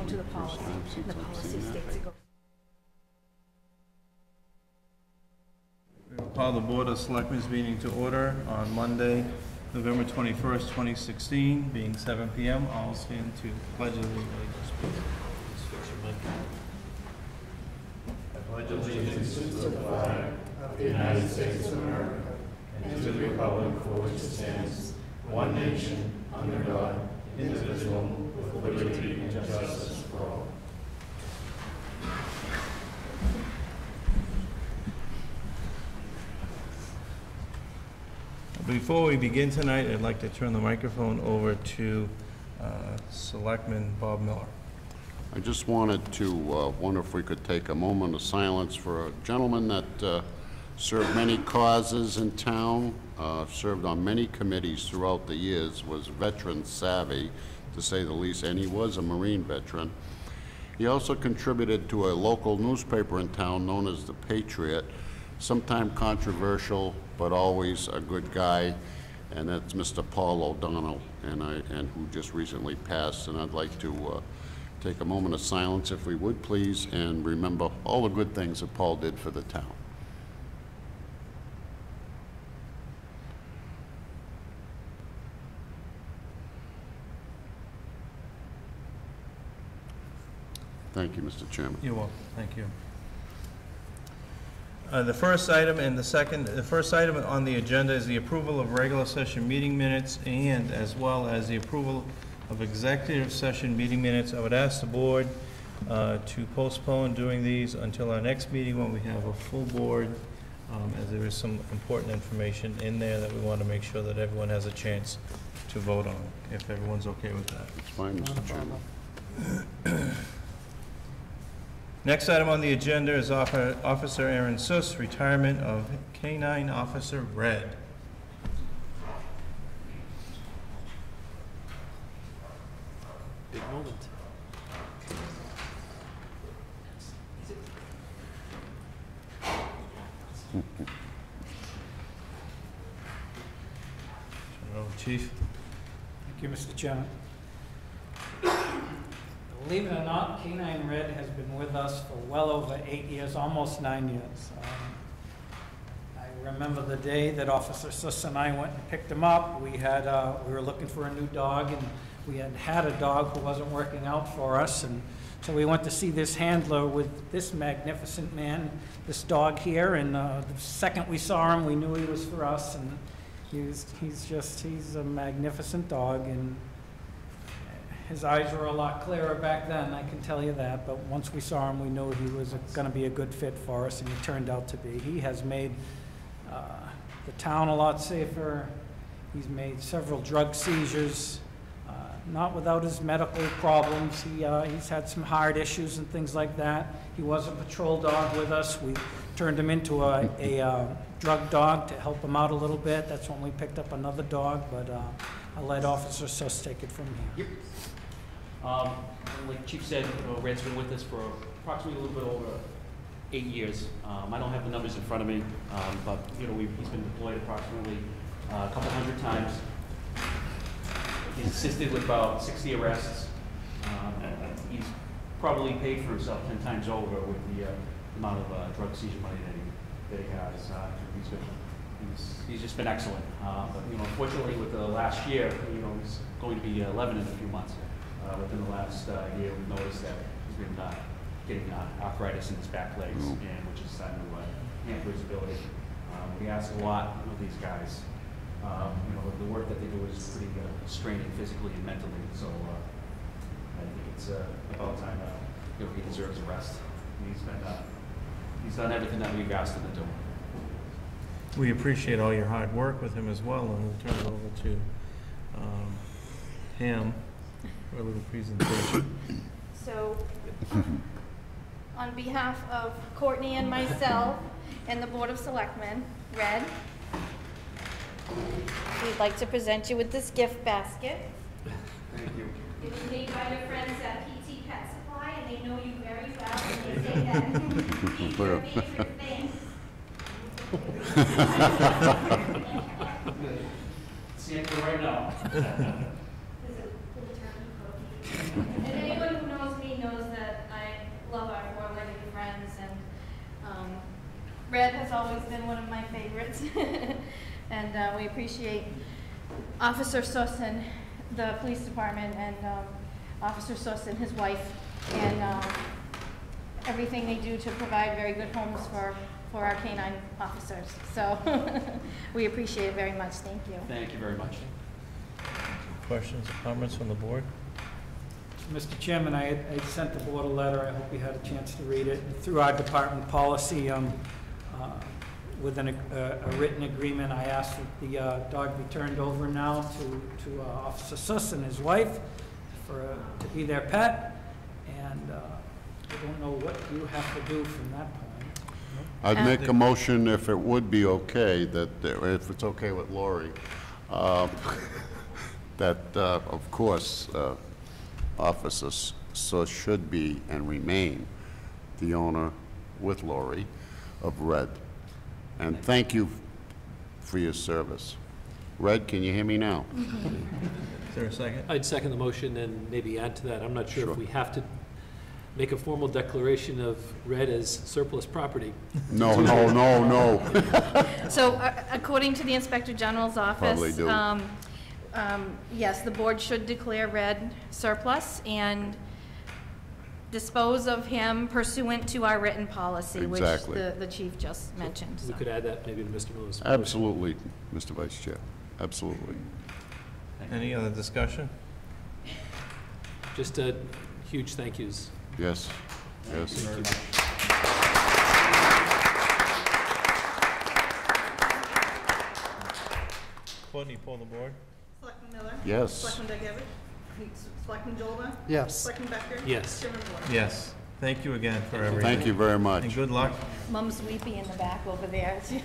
according to the policy. And the policy states it goes. We will call the Board of Selectmen's meeting to order on Monday, November 21st, 2016, being 7 p.m. All stand to pledge allegiance. I pledge allegiance to the flag of the United States of America and to the republic for which it stands, one nation, under God, indivisible, with liberty and justice for all. Before we begin tonight, I'd like to turn the microphone over to Selectman Bob Miller. I just wanted to wonder if we could take a moment of silence for a gentleman that served many causes in town, served on many committees throughout the years, was veteran savvy, to say the least, and he was a Marine veteran. He also contributed to a local newspaper in town known as The Patriot, sometimes controversial, but always a good guy, and that's Mr. Paul O'Donnell, and who just recently passed. And I'd like to take a moment of silence, if we would, please, and remember all the good things that Paul did for the town. Thank you, Mr. Chairman. You're welcome. Thank you. The first item on the agenda is the approval of regular session meeting minutes, and as well as the approval of executive session meeting minutes. I would ask the board to postpone doing these until our next meeting when we have a full board, as there is some important information in there that we want to make sure that everyone has a chance to vote on, if everyone's okay with that. It's fine, Mr. Chairman. Next item on the agenda is Officer Aaron Suss, retirement of K-9 Officer Red. Big moment. Hello, Chief. Thank you, Mr. Chairman. Believe it or not, K-9 Red has been with us for well over 8 years, almost 9 years. I remember the day that Officer Suss and I went and picked him up. We were looking for a new dog, and we had a dog who wasn't working out for us, and so we went to see this handler with this magnificent man, this dog here, and the second we saw him, we knew he was for us, and he's a magnificent dog, and his eyes were a lot clearer back then, I can tell you that, but once we saw him, we knew he was going to be a good fit for us, and he turned out to be. He has made the town a lot safer. He's made several drug seizures, not without his medical problems. He's had some heart issues and things like that. He was a patrol dog with us. We turned him into a drug dog to help him out a little bit. That's when we picked up another dog, but I'll let Officer Suss take it from here. Yep. Like Chief said, Red's been with us for approximately a little bit over 8 years. I don't have the numbers in front of me, but he's been deployed approximately a couple hundred times. He's assisted with about 60 arrests. He's probably paid for himself 10 times over with the amount of drug seizure money that he has. He's just been excellent. But unfortunately, with the last year, he's going to be 11 in a few months. Within the last year, we've noticed that he's been getting arthritis in his back legs, and which is starting to hamper his ability. We ask a lot of these guys. The work that they do is pretty straining physically and mentally. So I think it's about time he deserves a rest. He's done everything that we've asked him to do. We appreciate all your hard work with him as well, and we'll turn it over to Pam for a little presentation. So, on behalf of Courtney and myself and the Board of Selectmen, Red, we'd like to present you with this gift basket. Thank you. It was made by your friends at PT Pet Supply, and they know you very well, and they say that eat your favorite thing. See it right now. There's a little turkey cookie. And anyone who knows me and Red has always been one of my favorites. And we appreciate Officer Suss and the police department, and Officer Suss and his wife, and everything they do to provide very good homes for our canine officers. So we appreciate it very much. Thank you. Thank you very much. Questions or comments from the board? Mr. Chairman, I sent the board a letter. I hope you had a chance to read it. Through our department policy, with a written agreement, I asked that the dog be turned over now to Officer Suss and his wife to be their pet, and I don't know what you have to do from that point. I'd make a motion, if it would be okay, that, if it's okay with Lori, that, of course, Officer Suss should be and remain the owner, with Lori, of Red. And thank you for your service. Red, can you hear me now? Is there a second? I'd second the motion and maybe add to that. I'm not sure Sure. if we have to make a formal declaration of Red as surplus property. No, no, no, no. So according to the Inspector General's office, Probably do. Yes, the board should declare Red surplus and dispose of him pursuant to our written policy, which Exactly. the chief just mentioned. We so. could add that maybe to Mr. Miller's. motion. Absolutely, Mr. Vice Chair, absolutely. Any other discussion? Just huge thank yous. Yes, yes. Thank you. Courtney, pull the board. Selectman Miller? Yes. Selectman Degevich? Selectman Jolda? Yes. Selectman Becker? Yes. Chairman Moore? Yes. Thank you again for everything. Thank you very much. And good luck. Mom's weepy in the back over there. Ooh,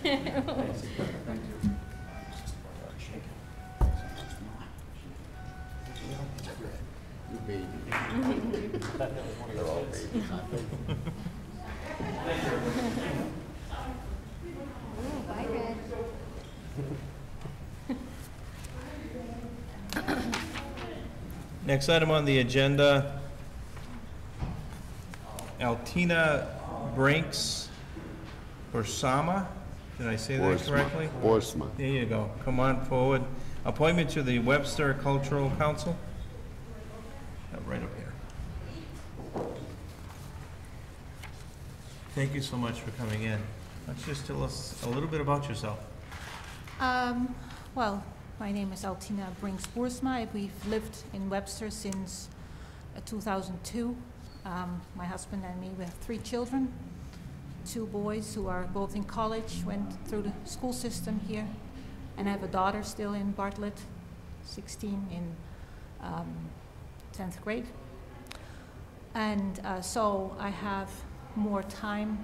bye, Red. Next item on the agenda, Altina Brinks Bersama. Did I say that correctly? Borsma. There you go. Come on forward. Appointment to the Webster Cultural Council. Right up here. Thank you so much for coming in. Why don't you just tell us a little bit about yourself? Well, my name is Altina Brinks-Boersma. We've lived in Webster since 2002. My husband and me, we have 3 children, 2 boys who are both in college, went through the school system here, and I have a daughter still in Bartlett, 16 in 10th grade. And so I have more time,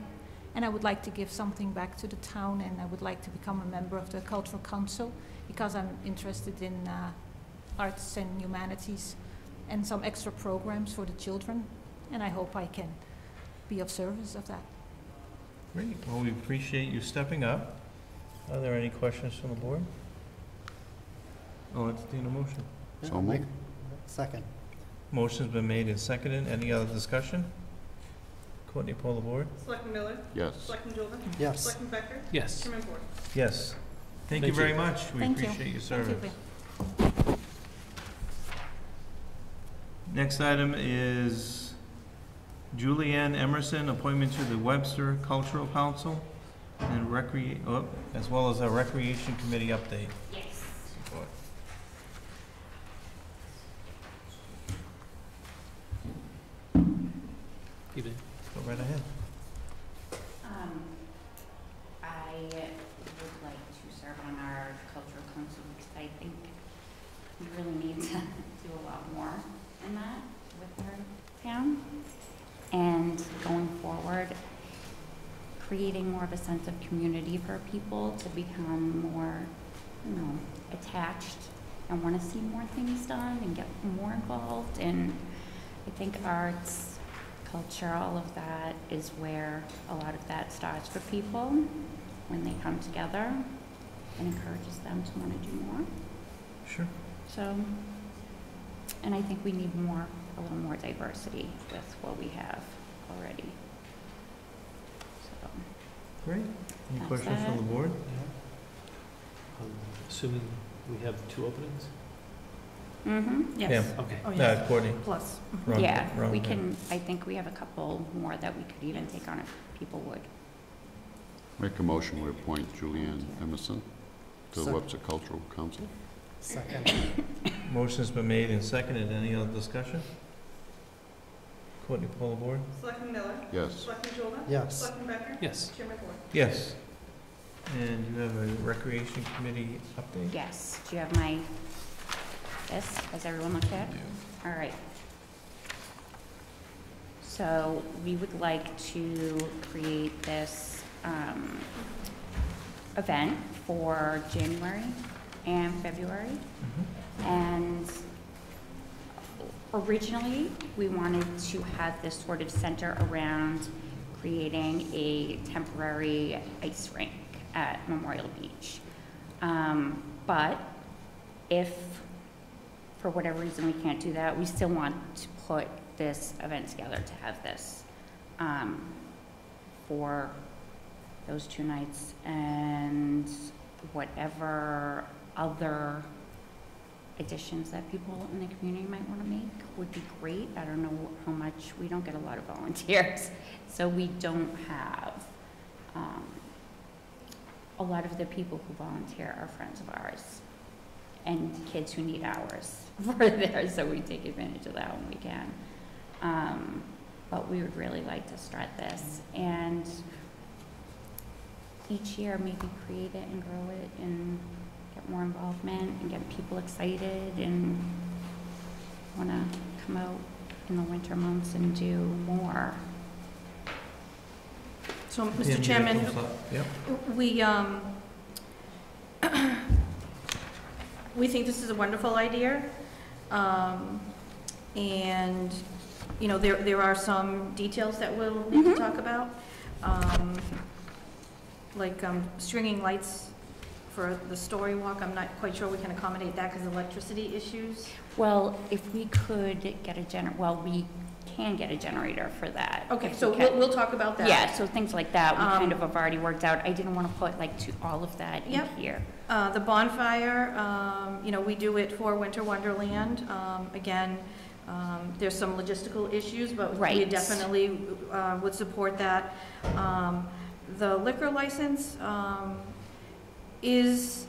and I would like to give something back to the town, and I would like to become a member of the Cultural Council because I'm interested in arts and humanities and some extra programs for the children, and I hope I can be of service of that. Great. Well, we appreciate you stepping up. Are there any questions from the board? I'll entertain a motion. So moved. Second. Motion's been made and seconded. Any other discussion? Courtney, pull the board. Selectman Miller? Yes. Selectman Jolda? Yes. Selectman Becker? Yes. Chairman Moore? Yes. Thank you Thank very you. much. We Thank you. appreciate your Thank service. you. Next item is Julianne Emerson, appointment to the Webster Cultural Council and as well as a Recreation Committee update. Yes. Evening. Go right ahead. I would like to serve on our cultural council because I think we really need to do a lot more in that with our town. And going forward, creating more of a sense of community for people to become more, attached and want to see more things done and get more involved. And I think arts, culture, all of that is where a lot of that starts for people when they come together and encourages them to want to do more. Sure. So, and I think we need a little more diversity with what we have already. Great. Any That's questions from that. the board? Assuming we have 2 openings? Mm-hmm, Yes. Yeah. Okay. Oh, yes. Courtney. Plus. Ron- yeah, Ron, we can, I think we have a couple more that we could even take on if people would. Make a motion, we appoint Julianne Emerson to the Second. Webster Cultural Council. Second. Motion's been made and seconded. Any other discussion? Courtney, poll the board? Selectman Miller? Yes. Selectman Shulman? Yes. Selectman Becker? Yes. Chairman Ford? Yes. And you have a recreation committee update? Yes, do you have this, has everyone looked at? All right. So we would like to create this event for January and February. Mhm. And originally, we wanted to have this sort of center around creating a temporary ice rink at Memorial Beach. But if, for whatever reason, we can't do that, we still want to put this event together to have this for those 2 nights, and whatever other additions that people in the community might want to make would be great. I don't know how much, we don't get a lot of volunteers, so we don't have, a lot of the people who volunteer are friends of ours and kids who need hours for there, so we take advantage of that when we can. But we would really like to start this, and each year maybe create it and grow it and get more involvement and get people excited and want to come out in the winter months and do more. So, Yeah, Mr. Chairman, Yep. we think this is a wonderful idea. And, you know, there are some details that we'll need to talk about. Like stringing lights for the story walk. I'm not quite sure we can accommodate that because of electricity issues. Well, if we could get we can get a generator for that. Okay, if so we can. we'll talk about that. Yeah, so things like that, we kind of have already worked out. I didn't want to put all of that in Yep. here. The bonfire, you know, we do it for Winter Wonderland. Again, there's some logistical issues, but we Right. definitely would support that. The liquor license is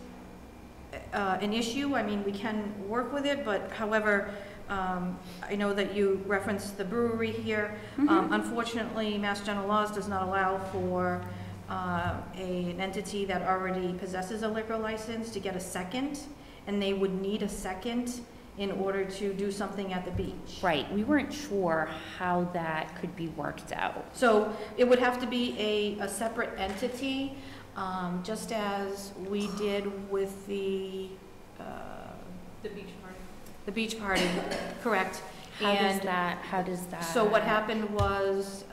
an issue. I mean, we can work with it, but however, I know that you referenced the brewery here. Unfortunately, Mass General Laws does not allow for an entity that already possesses a liquor license to get a second, and they would need a second in order to do something at the beach. Right, we weren't sure how that could be worked out. So it would have to be a separate entity, just as we did with the beach party. The beach party, correct. How does that? So what happened was,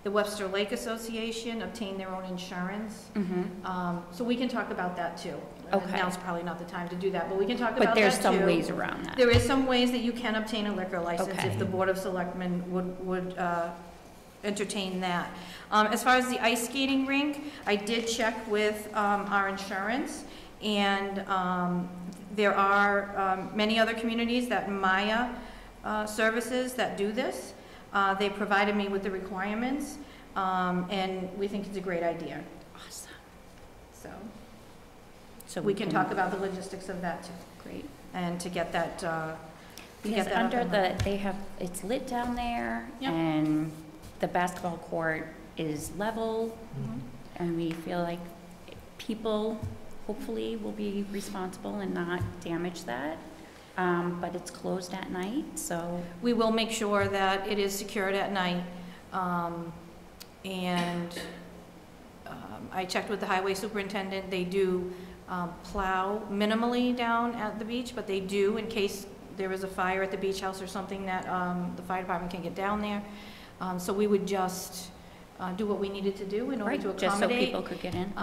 the Webster Lake Association obtained their own insurance. So we can talk about that too. Okay. Now's probably not the time to do that, but we can talk about that But too. there's some ways around that. There is some ways that you can obtain a liquor license Okay. if the Board of Selectmen would entertain that. As far as the ice skating rink, I did check with our insurance, and there are many other communities that Maya services that do this. They provided me with the requirements, and we think it's a great idea. Awesome. So we can talk about the logistics of that too. Great. And to get that, Because up under and running. it's lit down there, Yep. and the basketball court is level, Mhm. and we feel like people hopefully will be responsible and not damage that. But it's closed at night, so. We will make sure that it is secured at night. And I checked with the highway superintendent. They do plow minimally down at the beach, but they do in case there is a fire at the beach house or something that the fire department can get down there. So we would just do what we needed to do in order to Right, just so accommodate. people could get in.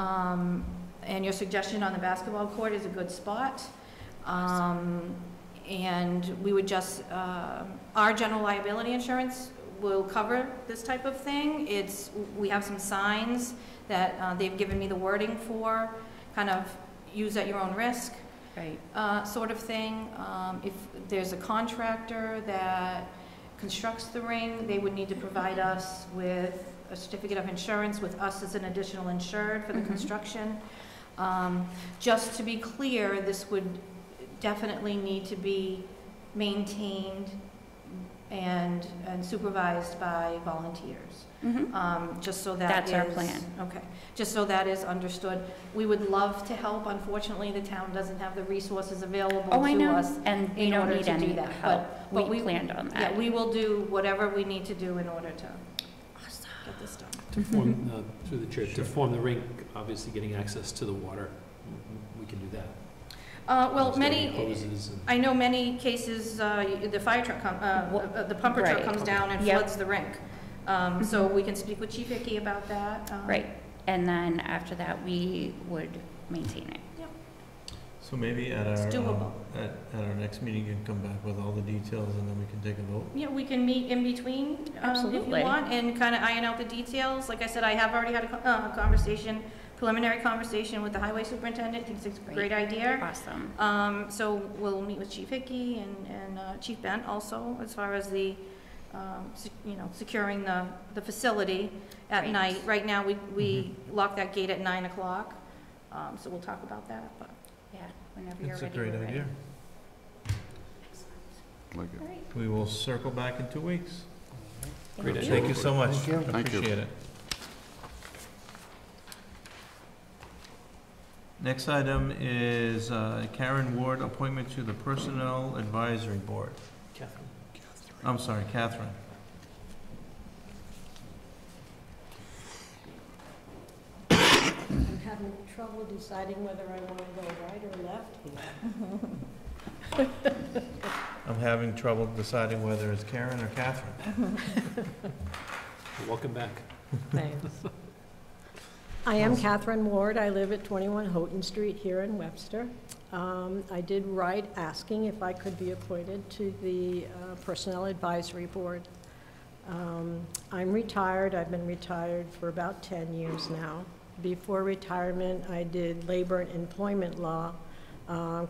And your suggestion on the basketball court is a good spot. And we would just, our general liability insurance will cover this type of thing. We have some signs that they've given me the wording for, kind of use at your own risk. Right. Sort of thing. If there's a contractor that constructs the ring, they would need to provide us with a certificate of insurance with us as an additional insured for the construction. Just to be clear, this would definitely need to be maintained and supervised by volunteers. Just so That's our plan. Okay, just so that is understood. We would love to help. Unfortunately, the town doesn't have the resources available to us and we in don't order need to do any that. help. But We planned on that. Yeah, we will do whatever we need to do in order to get this done. To form, through the chair, to form the rink, obviously getting access to the water, we can do that. Well, Instead of many, hoses and- I know many cases, the fire truck, the pumper truck Right. comes down and Yep. floods the rink. So we can speak with Chief Hickey about that. Right, and then after that, we would maintain it. So maybe at It's our, doable. at our next meeting, you can come back with all the details and then we can take a vote. Yeah, we can meet in between, if Absolutely. you want, and kind of iron out the details. Like I said, I have already had a conversation, preliminary conversation with the highway superintendent. Thinks it's a great idea. Awesome. So we'll meet with Chief Hickey and Chief Bent also, as far as the, securing the facility at Right. night. Right now, we lock that gate at 9 o'clock, so we'll talk about that, but. Yeah, whenever you're It's a ready. great we're ready. idea. Like it. All right. We will circle back in 2 weeks. Great idea. Thank you so much. Thank you. Appreciate it. Next item is Karen Ward, appointment to the Personnel Advisory Board. Catherine. I'm sorry, Catherine. I'm having trouble deciding whether I want to go right or left here. I'm having trouble deciding whether it's Karen or Catherine. Welcome back. Thanks. I am Catherine Ward. I live at 21 Houghton Street here in Webster. I did write asking if I could be appointed to the Personnel Advisory Board. I'm retired. I've been retired for about 10 years now. Before retirement, I did labor and employment law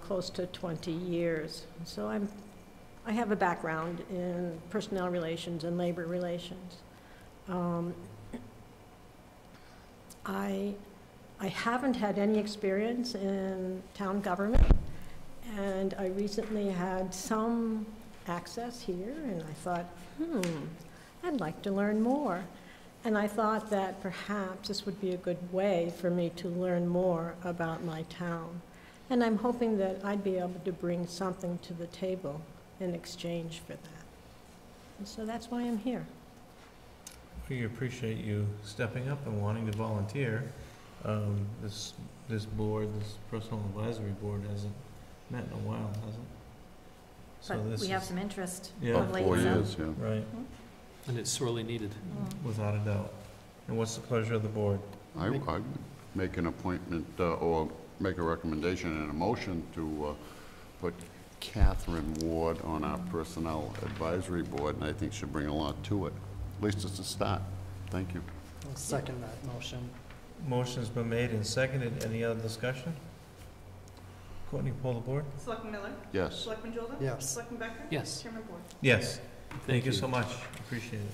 close to 20 years. So I have a background in personnel relations and labor relations. I haven't had any experience in town government, and I recently had some access here, and I thought, I'd like to learn more. And I thought that perhaps this would be a good way for me to learn more about my town. And I'm hoping that I'd be able to bring something to the table in exchange for that. And so that's why I'm here. We appreciate you stepping up and wanting to volunteer. This board, this Personnel Advisory Board hasn't met in a while, has it? So But this we have is- some interest Yeah. of About late. 4 so- years, yeah. Right, And it's sorely needed. without a doubt. And what's the pleasure of the board? I make an appointment, or make a recommendation and a motion to put Catherine Ward on our Personnel Advisory Board, and I think she'll bring a lot to it. At least it's a start. Thank you. I'll second that motion. Motion's been made and seconded. Any other discussion? Courtney, pull the board? Selectman Miller? Yes. Selectman Jordan? Yes. Selectman Becker? Yes. Chairman Board? Yes. Thank you so much. Appreciate it.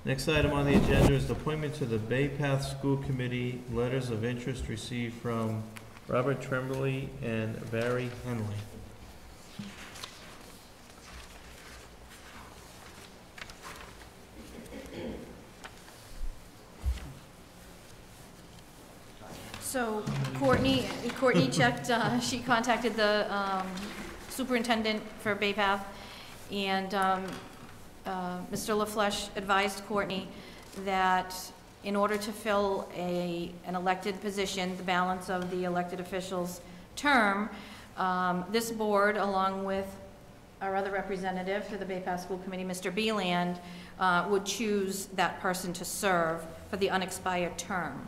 Next item on the agenda is the appointment to the Bay Path School Committee. Letters of interest received from Robert Tremblay and Barry Henley. So Courtney checked, she contacted the superintendent for Bay Path, and Mr. LaFleche advised Courtney that in order to fill an elected position, the balance of the elected officials' term, this board, along with our other representative for the Bay Path School Committee, Mr. Beeland, would choose that person to serve for the unexpired term.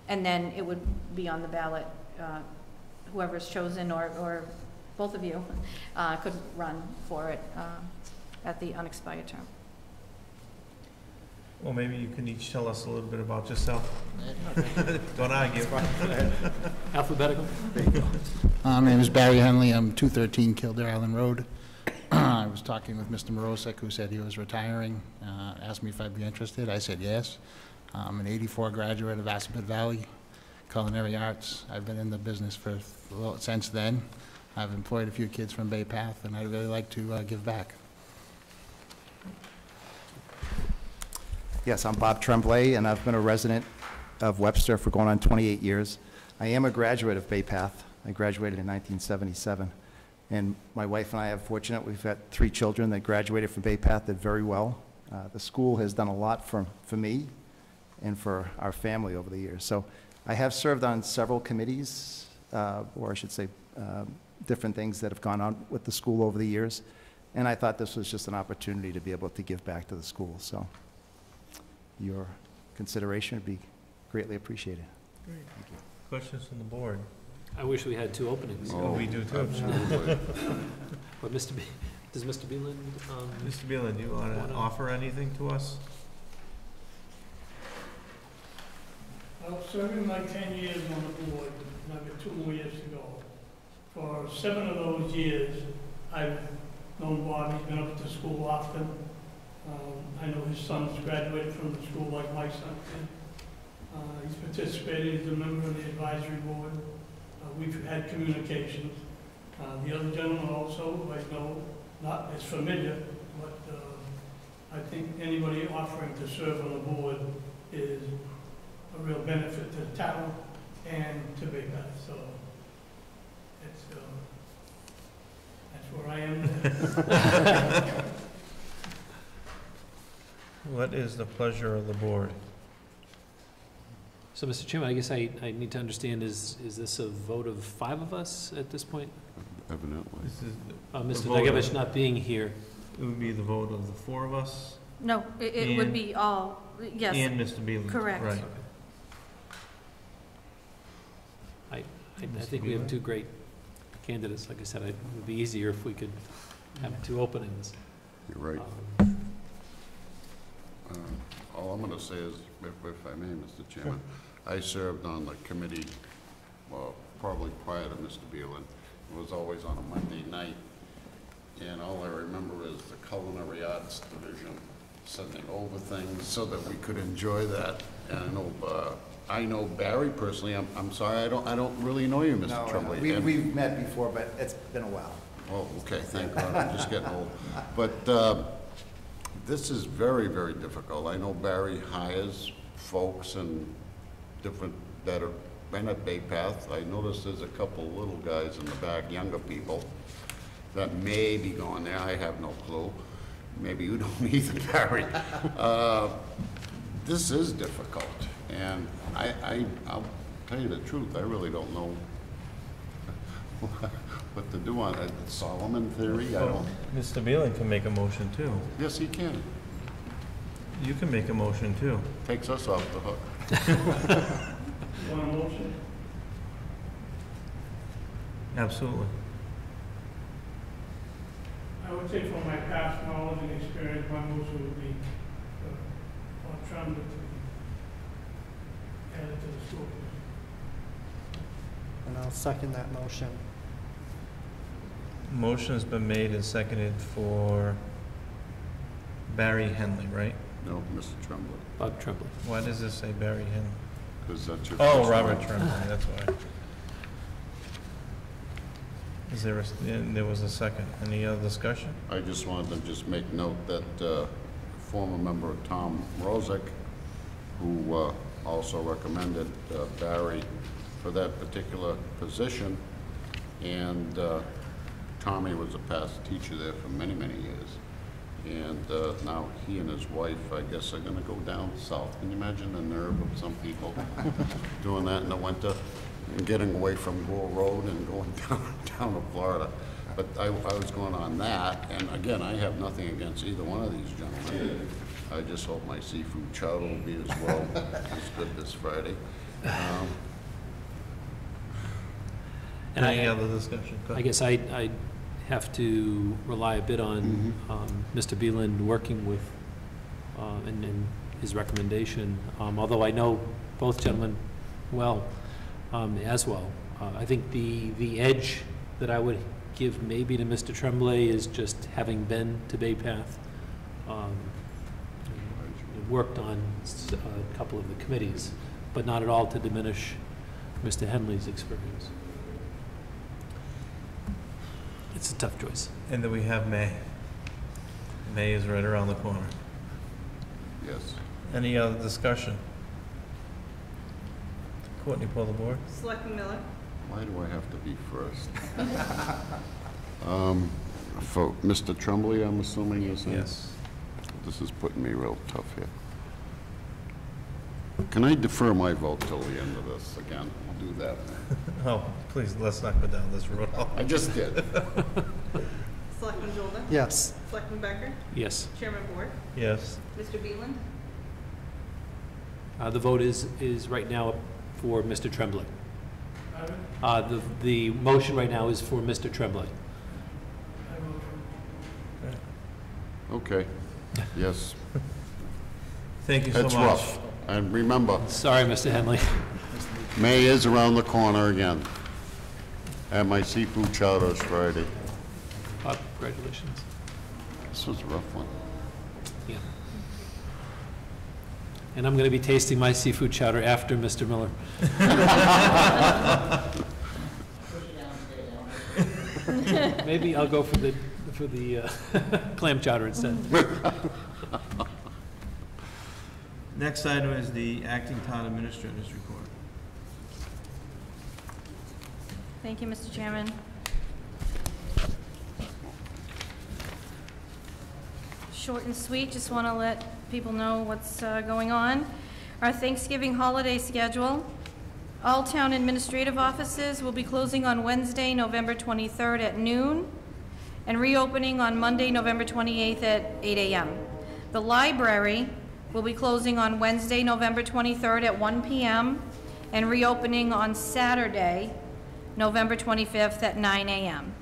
And then it would be on the ballot, whoever's chosen, or both of you could run for it. at the unexpired term. Well, maybe you can each tell us a little bit about yourself. Don't argue. Alphabetical? My name is Barry Henley. I'm 213 Kildare Island Road. I was talking with Mr. Morosek, who said he was retiring, asked me if I'd be interested. I said yes. I'm an '84 graduate of Assabet Valley Culinary Arts. I've been in the business since then. I've employed a few kids from Bay Path, and I'd really like to give back. Yes, I'm Bob Tremblay, and I've been a resident of Webster for going on 28 years. I am a graduate of Bay Path. I graduated in 1977. And my wife and I are fortunate. We've got 3 children that graduated from Bay Path, did very well. The school has done a lot for me and for our family over the years. So I have served on several committees, or I should say different things that have gone on with the school over the years. And I thought this was just an opportunity to be able to give back to the school. So your consideration would be greatly appreciated. Great. Thank you. Questions from the board? I wish we had 2 openings. Oh, we do too. Absolutely. But does Mr. Beeland? Mr. Beeland, do you want to offer anything to us? Well, serving my 10 years on the board, and I've got 2 more years to go. For 7 of those years, I've known Bob. He's been up to school often. I know his son's graduated from the school like my son did. He's participated as a member of the advisory board. We've had communications. The other gentleman also, I know, not as familiar, but I think anybody offering to serve on the board is a real benefit to the town and to Bay Path. So that's where I am. What is the pleasure of the board? So, Mr. Chairman, I guess I need to understand, is this a vote of 5 of us at this point? Evidently. This is Mr. Nagevich not being here. It would be the vote of the 4 of us? No, it would be all, yes. And Mr. Beeland. Correct. Right. I think we have 2 great candidates. Like I said, it would be easier if we could have 2 openings. You're right. All I'm going to say is, if I may, Mr. Chairman, I served on the committee, probably prior to Mr. Beeland. It was always on a Monday night, and all I remember is the Culinary Arts Division sending over things so that we could enjoy that. And I know Barry personally. I'm sorry, I don't really know you, Mr. Tremblay. We've met before, but it's been a while. Oh, okay, thank God, I'm just getting old. But this is very, very difficult. I know Barry hires folks and different that have been at Bay Path. I noticed there's a couple little guys in the back, younger people, that may be going there. I have no clue. Maybe you don't either, Barry. This is difficult, and I'll tell you the truth, I really don't know what to do on it. Solomon theory, I don't. Mr. Beeland can make a motion too. Yes, he can. You can make a motion too. Takes us off the hook. You want a motion? Absolutely. I would say from my past knowledge and experience, my motion would be for Trump to be added to the school. And I'll second that motion. Motion has been made and seconded for Barry Henley, right? No, Mr. Tremblay. Bob Tremblay. Why does this say Barry Henley? Because that's your Oh, first Robert name. Tremblay, that's why. Is there and there was a second. Any other discussion? I just wanted to just make note that former member Tom Rozek, who also recommended Barry for that particular position, and Tommy was a past teacher there for many, many years. And now he and his wife, I guess, are going to go down south. Can you imagine the nerve of some people doing that in the winter and getting away from Gore Road and going down to Florida? But I was going on that, and again, I have nothing against either one of these gentlemen. I just hope my seafood chowder will be as well as good this Friday. And Any other discussion? I guess I have to rely a bit on Mr. Beeland working with, and his recommendation, although I know both gentlemen well, as well. I think the edge that I would give maybe to Mr. Tremblay is just having been to Bay Path, worked on a couple of the committees, but not at all to diminish Mr. Henley's experience. It's a tough choice. And then we have May. May is right around the corner. Yes. Any other discussion? Courtney, pull the board. Selectman Miller. Why do I have to be first? For Mr. Tremblay, I'm assuming you're saying? Yes. This is putting me real tough here. Can I defer my vote till the end of this again? I'll do that. Oh, please, let's not go down this road. I just did. Selectman Jolda. Yes. Selectman Becker. Yes. Chairman Board. Yes. Mr. Beeland. The vote is right now for Mr. Tremblay. The motion right now is for Mr. Tremblay. Okay. Yes. Thank you so much. It's rough. And remember, Sorry, Mr. Henley. May is around the corner again. And my seafood chowder is Friday. Congratulations. This was a rough one. Yeah. And I'm going to be tasting my seafood chowder after Mr. Miller. Maybe I'll go for the clam chowder instead. Next item is the acting town administrator's report. Thank you, Mr. Chairman. Short and sweet, just want to let people know what's going on. Our Thanksgiving holiday schedule. All town administrative offices will be closing on Wednesday, November 23rd at noon, and reopening on Monday, November 28th at 8 a.m. The library will be closing on Wednesday, November 23rd at 1 p.m., and reopening on Saturday, November 25th at 9 a.m.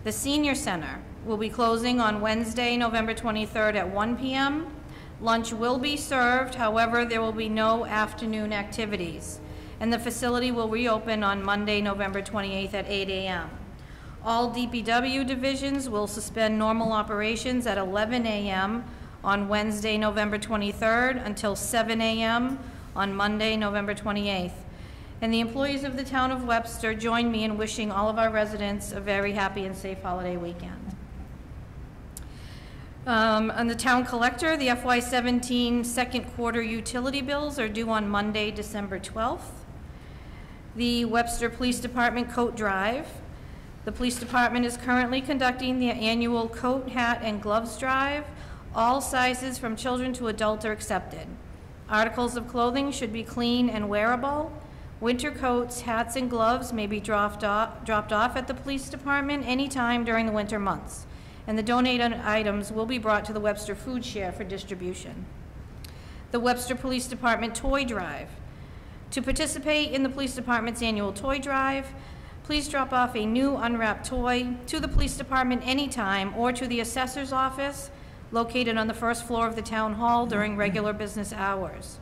The Senior Center will be closing on Wednesday, November 23rd at 1 p.m. Lunch will be served, however, there will be no afternoon activities. And the facility will reopen on Monday, November 28th at 8 a.m. All DPW divisions will suspend normal operations at 11 a.m. on Wednesday, November 23rd until 7 a.m. on Monday, November 28th. And the employees of the town of Webster join me in wishing all of our residents a very happy and safe holiday weekend. On the town collector, the FY17 second quarter utility bills are due on Monday, December 12th. The Webster Police Department coat drive. The police department is currently conducting the annual coat, hat, and gloves drive. All sizes from children to adult are accepted. Articles of clothing should be clean and wearable. Winter coats, hats, and gloves may be dropped off at the police department anytime during the winter months, and the donated items will be brought to the Webster Food Share for distribution. The Webster Police Department Toy Drive. To participate in the police department's annual toy drive, please drop off a new unwrapped toy to the police department anytime or to the assessor's office located on the first floor of the town hall during regular business hours.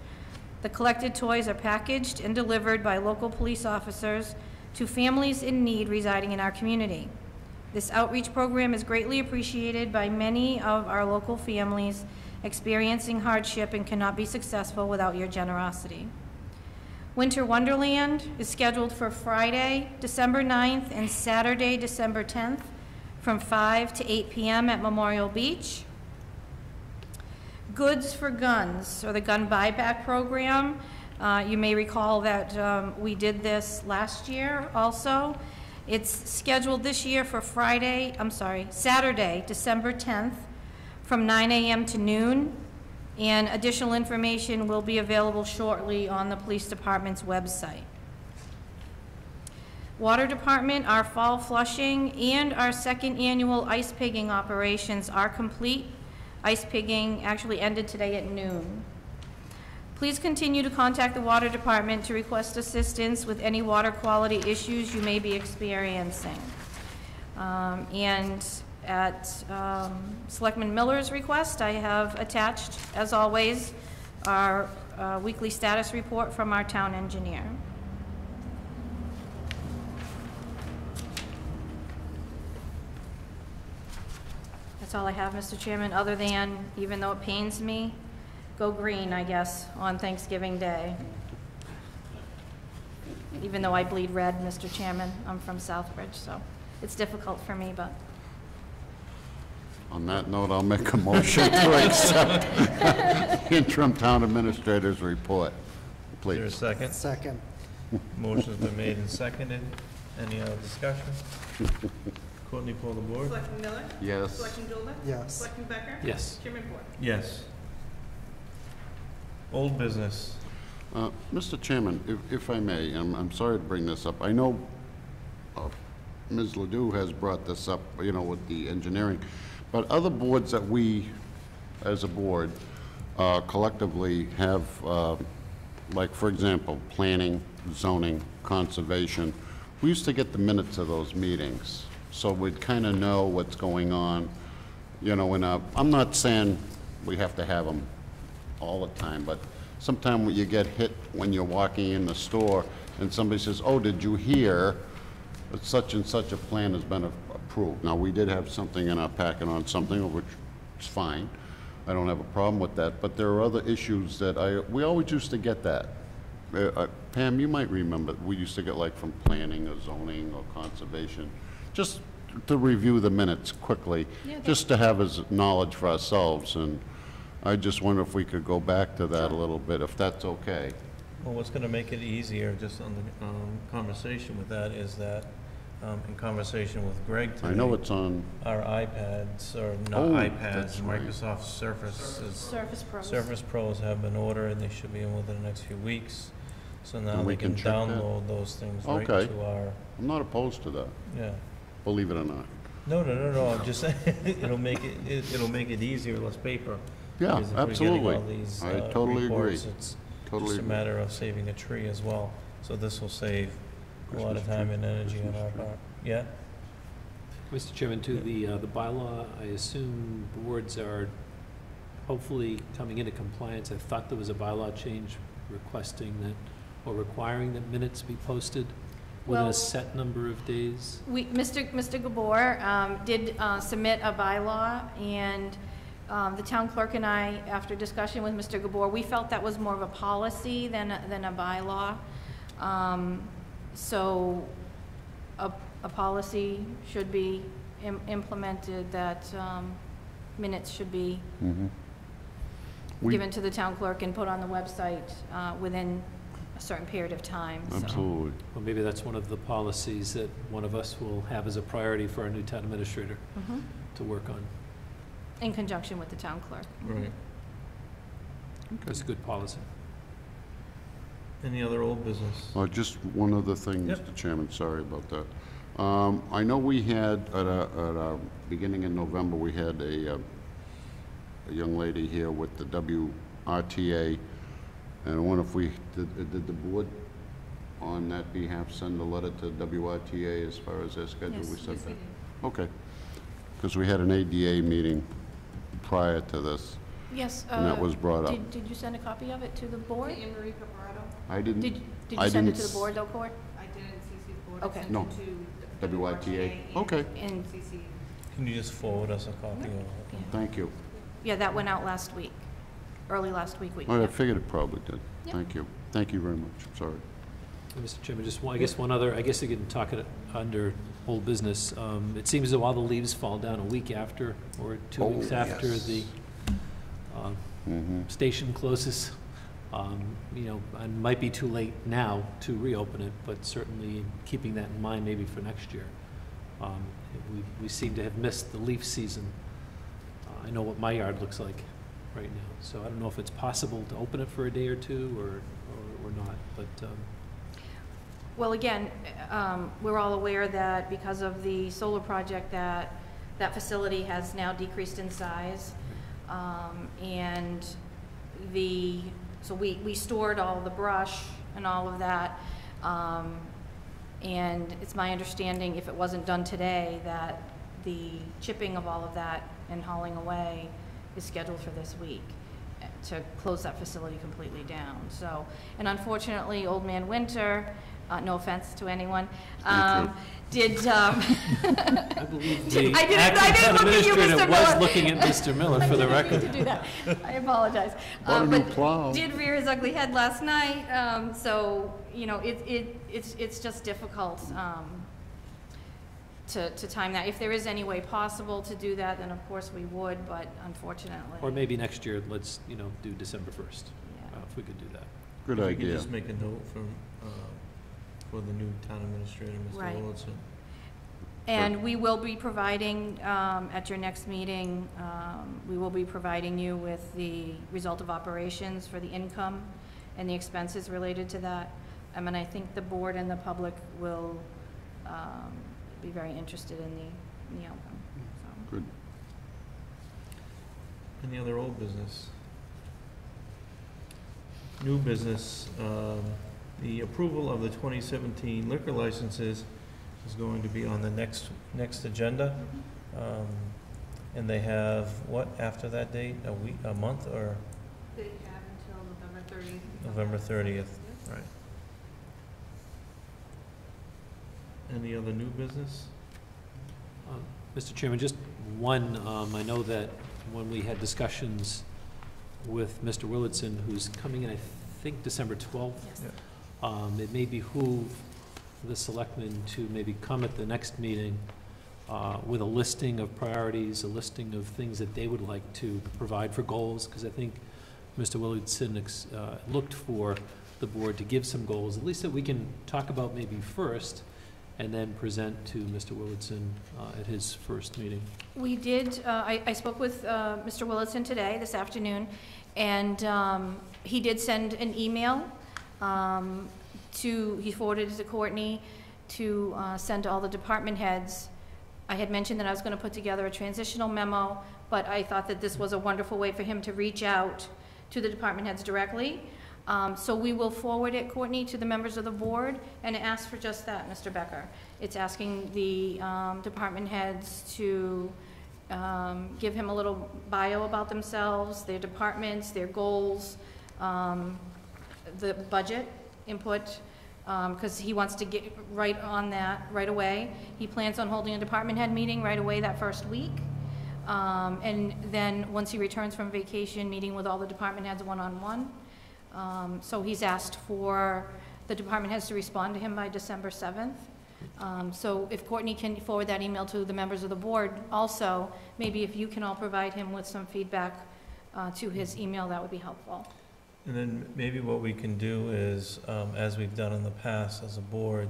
The collected toys are packaged and delivered by local police officers to families in need residing in our community. This outreach program is greatly appreciated by many of our local families experiencing hardship and cannot be successful without your generosity. Winter Wonderland is scheduled for Friday, December 9th and Saturday, December 10th from 5 to 8 p.m. at Memorial Beach. Goods for Guns, or the gun buyback program. You may recall that we did this last year also. It's scheduled this year for Saturday, December 10th from 9 a.m. to noon, and additional information will be available shortly on the police department's website. Water Department, our fall flushing and our second annual ice pigging operations are complete. Ice pigging actually ended today at noon. Please continue to contact the Water Department to request assistance with any water quality issues you may be experiencing. And at Selectman Miller's request, I have attached, as always, our weekly status report from our town engineer. That's all I have, Mr. Chairman, other than, even though it pains me, go green, I guess, on Thanksgiving Day. Even though I bleed red, Mr. Chairman, I'm from Southbridge, so it's difficult for me, but. On that note, I'll make a motion to accept interim town administrator's report. Is Please. there a second? Second. Motion's been made and seconded. Any other discussion? Courtney, pull the board. Selectman Miller? Yes. Selectman Dolben? Yes. Selectman Becker? Yes. Chairman Ford? Yes. Old business. Mr. Chairman, if I may, I'm sorry to bring this up. I know Ms. Ledoux has brought this up, you know, with the engineering, but other boards that we, as a board, collectively have, like, for example, planning, zoning, conservation, we used to get the minutes of those meetings, so we'd kind of know what's going on, you know, and I'm not saying we have to have them all the time, but sometimes when you get hit when you're walking in the store and somebody says, oh, did you hear that such and such a plan has been approved? Now, we did have something in our packet on something, which is fine. I don't have a problem with that, but there are other issues that we always used to get that. Pam, you might remember, we used to get like from planning or zoning or conservation, just to review the minutes quickly, just to have as knowledge for ourselves, and I just wonder if we could go back to that a little bit, if that's okay. Well, what's going to make it easier, just on the conversation with that, is that in conversation with Greg today, I know it's on. our iPads, or not Oh, iPads, that's right. Microsoft Surfaces. Surface Pros. Surface Pros have been ordered, and they should be in within the next few weeks. So now And we they can can check that? download those things right Okay. to our, I'm not opposed to that, yeah. believe it or not. No, I'm just saying, it'll make it easier, less paper. Yeah, Because if we're absolutely. getting all these, I totally agree. reports, it's Totally just a agree. matter of saving a tree as well. So this will save a lot of Christmas time tree. and energy on our part. Yeah? Mr. Chairman, to the bylaw, I assume boards are hopefully coming into compliance. I thought there was a bylaw change requesting that, or requiring that minutes be posted within Well, a set number of days. Mr. Gabor did submit a bylaw, and the town clerk and I, after discussion with Mr. Gabor, we felt that was more of a policy than a bylaw. So a policy should be implemented that minutes should be We- given to the town clerk and put on the website within a certain period of time. So. Absolutely. Well, maybe that's one of the policies that one of us will have as a priority for our new town administrator Mhm. to work on. In conjunction with the town clerk. Right. It's a good policy. Any other old business? Just one other thing, Yep. Mr. Chairman, sorry about that. I know we had, at our beginning in November, we had a young lady here with the WRTA, and I wonder if did the board on that behalf send a letter to WRTA as far as their schedule? Yes, We sent yes, we that? did. Okay. Because we had an ADA meeting prior to this, Yes. and that was brought up. Did you send a copy of it to the board? Anne Marie Caparado? I didn't. Did I you send it didn't to the board, though, Court? I didn't CC the board. Okay. I sent No. it to WRTA. and Okay. And, CC. Can you just forward us a copy of it? Thank you. yeah, that went out last week, early last week. I figured it probably did. Yep. Thank you. Thank you very much. I'm sorry. Mr. Chairman, just one, I guess one other, I guess you can talk it under old business. It seems as though all the leaves fall down a week after, or 2 weeks after yes. the station closes. You know, it might be too late now to reopen it, but certainly keeping that in mind maybe for next year. We seem to have missed the leaf season. I know what my yard looks like right now, so I don't know if it's possible to open it for a day or two or not, but Well, again, we're all aware that because of the solar project that facility has now decreased in size. And so we stored all the brush and all of that And it's my understanding, if it wasn't done today, that the chipping of all of that and hauling away is scheduled for this week to close that facility completely down. So, and unfortunately, Old Man Winter, no offense to anyone, did, I believe the I didn't acting town look at you, administrator Mr. was Miller. looking at Mr. Miller for the I record. didn't mean to do that. I apologize. Bought a new plow. Did rear his ugly head last night, so, you know, it's just difficult to time that. If there is any way possible to do that, then of course we would, but unfortunately. Or maybe next year, let's, you know, do December 1st, Yeah. if we could do that. Good If we could idea. just make a note for the new town administrator, Mr. Right. Willardson. And we will be providing, at your next meeting, we will be providing you with the result of operations for the income and the expenses related to that. I mean, I think the board and the public will be very interested in the outcome, so. Good. Any other old business? New business, the approval of the 2017 liquor licenses is going to be on the next agenda. And they have, what, after that date, a week, a month, or They have until November 30th. November 30th, right? Any other new business? Mr. Chairman, just one, I know that when we had discussions with Mr. Willardson, who's coming in, I think, December 12th, Yeah. it may behoove the selectmen to maybe come at the next meeting with a listing of priorities, a listing of things that they would like to provide for goals, because I think Mr. Willardson looked for the board to give some goals, at least that we can talk about maybe first, and then present to Mr. Willardson at his first meeting. We did, I spoke with Mr. Willardson today, this afternoon, and he did send an email he forwarded it to Courtney to send to all the department heads. I had mentioned that I was going to put together a transitional memo, but I thought that this was a wonderful way for him to reach out to the department heads directly. So we will forward it, Courtney, to the members of the board, and it asks for just that, Mr. Becker. It's asking the department heads to give him a little bio about themselves, their departments, their goals, the budget input, because he wants to get right on that right away. He plans on holding a department head meeting right away that first week. And then, once he returns from vacation, meeting with all the department heads one-on-one. So he's asked for the department heads to respond to him by December 7th. So if Courtney can forward that email to the members of the board also, maybe if you can all provide him with some feedback to his email, that would be helpful. And then maybe what we can do is, as we've done in the past as a board,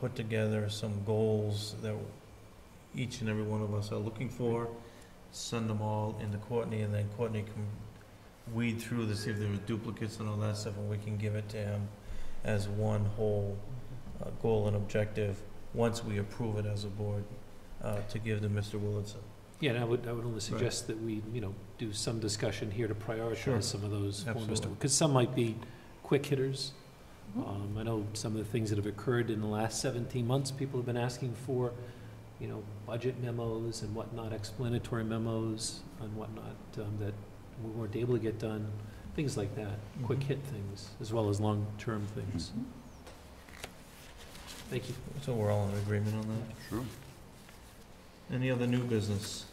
put together some goals that each and every one of us are looking for, send them all into Courtney, and then Courtney can weed through to see if there are duplicates and all that stuff, and we can give it to him as one whole goal and objective once we approve it as a board to give to Mr. Willardson. Yeah, and I would only suggest that we, you know, do some discussion here to prioritize Sure. some of those for Mr. Absolutely. Because some might be quick hitters. I know some of the things that have occurred in the last 17 months, people have been asking for, you know, budget memos and whatnot, explanatory memos and whatnot, that we weren't able to get done, things like that, quick hit things, as well as long-term things. Thank you. So we're all in agreement on that? Sure. Any other new business?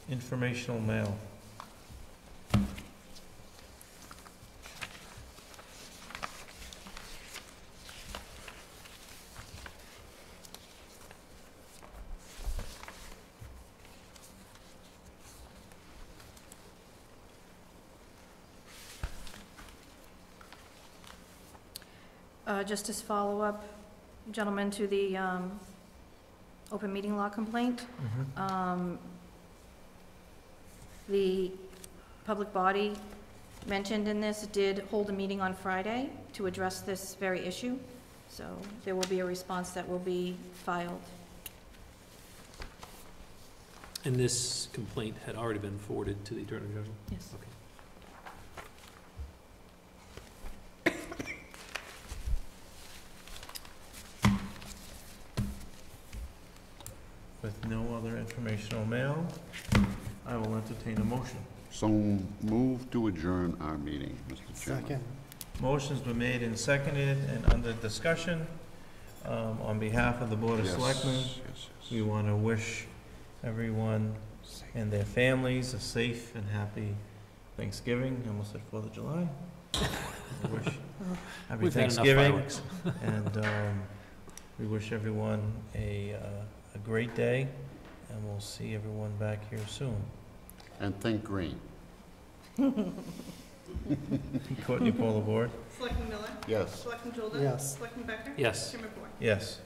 Informational mail. Just as follow-up, gentlemen, to the open meeting law complaint. The public body mentioned in this did hold a meeting on Friday to address this very issue. So there will be a response that will be filed. And this complaint had already been forwarded to the Attorney General? Yes. Okay. With no other informational mail, I will entertain a motion. So move to adjourn our meeting, Mr. Chairman. Second. Motion's been made and seconded and under discussion. On behalf of the Board of Yes, Selectmen, yes, we want to wish everyone and their families a safe and happy Thanksgiving. I almost said 4th of July. I wish happy We've had enough Thanksgiving. fireworks. And we wish everyone a great day, and we'll see everyone back here soon. And think green. Courtney, poll the board. Selectman Miller? Yes. Selectman Jolda? Yes. Selectman Becker? Yes. Chairman Moore? Yes.